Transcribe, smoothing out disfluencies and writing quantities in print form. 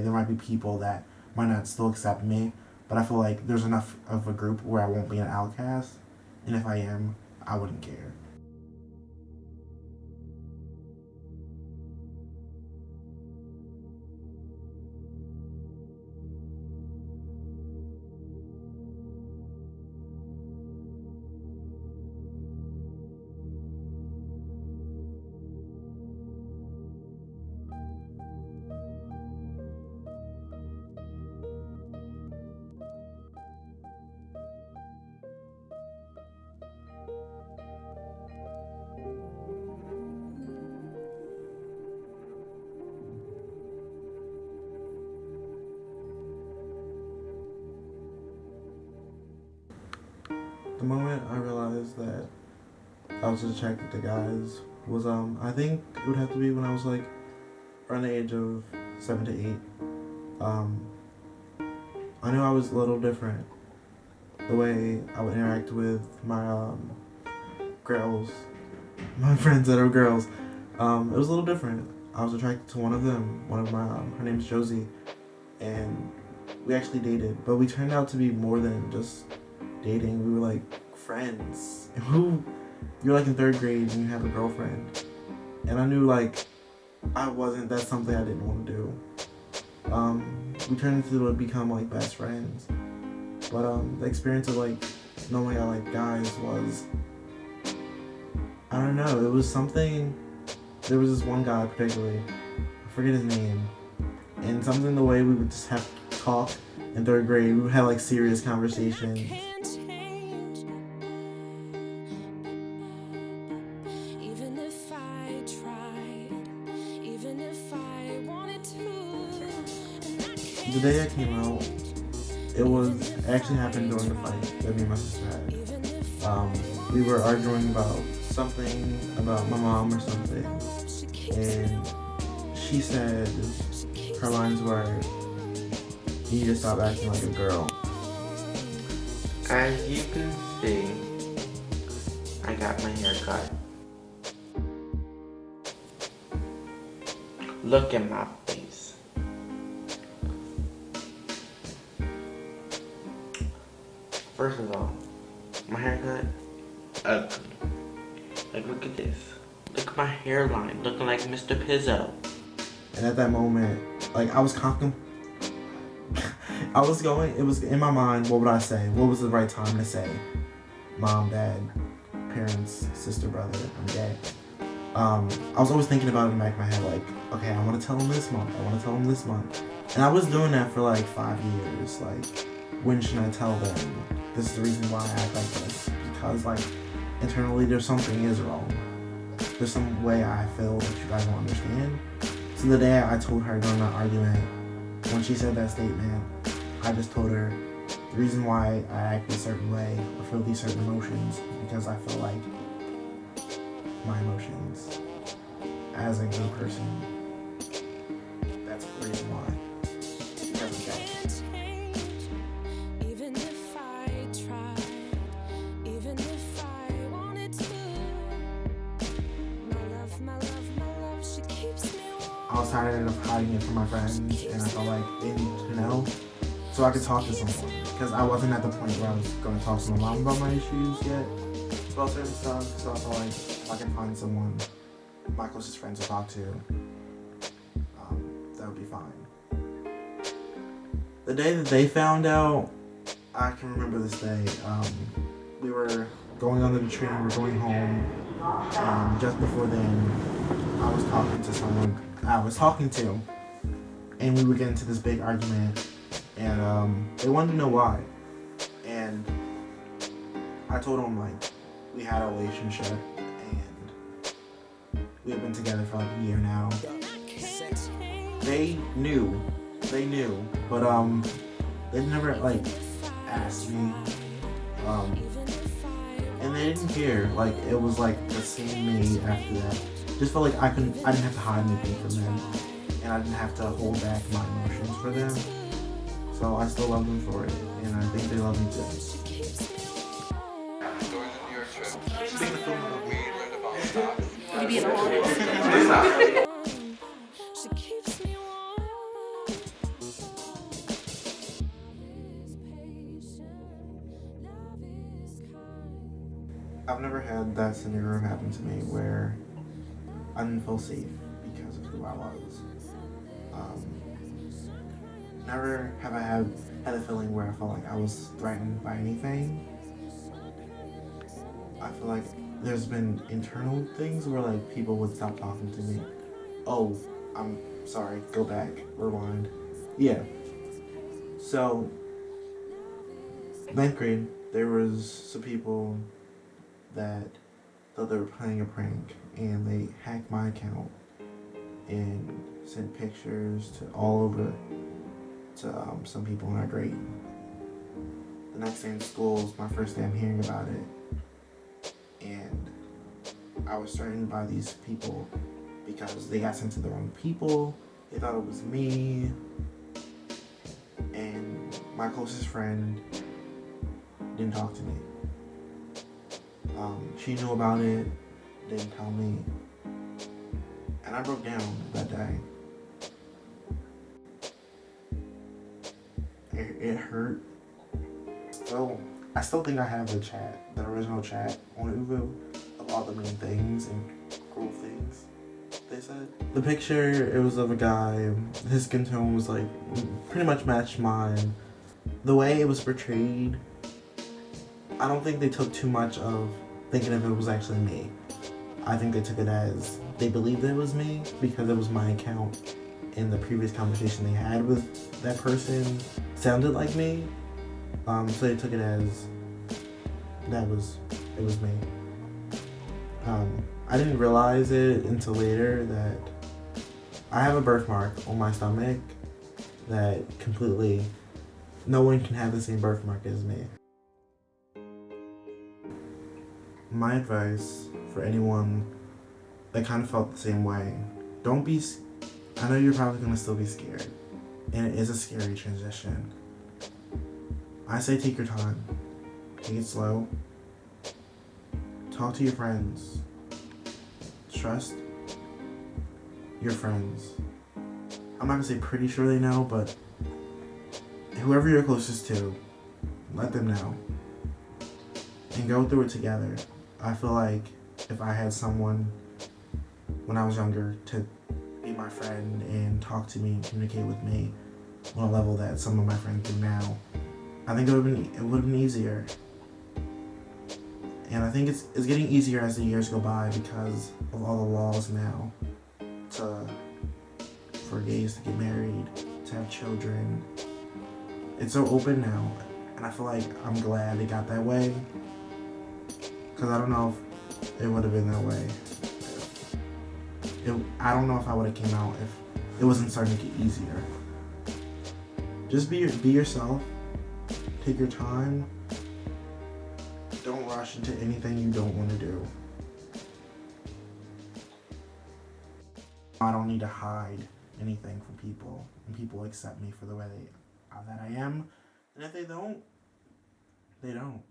There might be people that might not still accept me, but I feel like there's enough of a group where I won't be an outcast, and if I am, I wouldn't care. The moment I realized that I was attracted to guys was I think it would have to be when I was like around the age of 7 to 8. I knew I was a little different. The way I would interact with my girls, my friends that are girls, it was a little different. I was attracted to one of them. One of my her name's Josie, and we actually dated, but we turned out to be more than just dating. We were like friends. You're like in 3rd grade and you have a girlfriend, and I knew like that's something I didn't want to do. We turned into become like best friends, but the experience of like knowing I like guys was, I don't know, it was something. There was this one guy particularly, I forget his name, and something the way we would just have to talk in 3rd grade. We would have like serious conversations. The day I came out, it actually happened during the fight that me and my sister had. We were arguing about something about my mom or something, and she said, her lines were, "You need to stop acting like a girl." As you can see, I got my hair cut. Look at my face. First of all, my haircut, ugly. Like, look at this. Look at my hairline, looking like Mr. Pizzo. And at that moment, like, it was in my mind, what would I say? What was the right time to say? Mom, dad, parents, sister, brother, I'm gay. I was always thinking about it in the back of my head, like, okay, I want to tell him this month, And I was doing that for like 5 years. Like, when should I tell them? This is the reason why I act like this. Because like, internally there's something is wrong. There's some way I feel that you guys don't understand. So the day I told her during that argument, when she said that statement, I just told her the reason why I act a certain way or feel these certain emotions is because I feel like my emotions as a gay person. That's the reason why. Because of that. I was tired of hiding it from my friends, and I felt like they needed to know so I could talk to someone. Because I wasn't at the point where I was going to talk to my mom about my issues yet, about certain stuff. So I felt like if I can find someone my closest friends to talk to, that would be fine. The day that they found out, I can remember this day. We were going on the train, we were going home, and just before then, I was talking to someone and we would get into this big argument, and they wanted to know why. And I told them like we had a relationship and we had been together for like a year now. They knew, but they never like asked me, and they didn't care. Like, it was like the same me after that. Just felt like I didn't have to hide anything from them, and I didn't have to hold back my emotions for them. So I still love them for it, and I think they love me too. During the New York trip, we read about stocks. Would you be an artist? I've never had that scenario happen to me where I didn't feel safe because of who I was. Um, Never have I had a feeling where I felt like I was threatened by anything. I feel like there's been internal things where like people would stop talking to me. Oh, I'm sorry. Go back. Rewind. Yeah. So, ninth grade, there was some people that thought they were playing a prank, and they hacked my account and sent pictures to all over to some people in our grade. The next day in school was my first day I'm hearing about it, and I was threatened by these people because they got sent to the wrong people. They thought it was me, and my closest friend didn't talk to me. She knew about it, didn't tell me, and I broke down that day. It hurt. So I still think I have the chat, the original chat on Uvu of all the mean things and cruel things they said. The picture, it was of a guy. His skin tone was like pretty much matched mine. The way it was portrayed, I don't think they took too much of thinking if it was actually me. I think they took it as they believed it was me because it was my account, and the previous conversation they had with that person sounded like me. So they took it as it was me. I didn't realize it until later that I have a birthmark on my stomach that completely no one can have the same birthmark as me. My advice for anyone that kind of felt the same way, don't be, I know you're probably going to still be scared, and it is a scary transition. I say take your time, take it slow, talk to your friends, trust your friends. I'm not going to say pretty sure they know, but whoever you're closest to, let them know, and go through it together. I feel like if I had someone when I was younger to be my friend and talk to me and communicate with me on a level that some of my friends do now, I think it would have been easier. And I think it's getting easier as the years go by because of all the laws now for gays to get married, to have children. It's so open now, and I feel like I'm glad it got that way. Because I don't know if it would have been that way. I don't know if I would have came out if it wasn't starting to get easier. Just be yourself. Take your time. Don't rush into anything you don't want to do. I don't need to hide anything from people, and people accept me for the way that I am. And if they don't, they don't.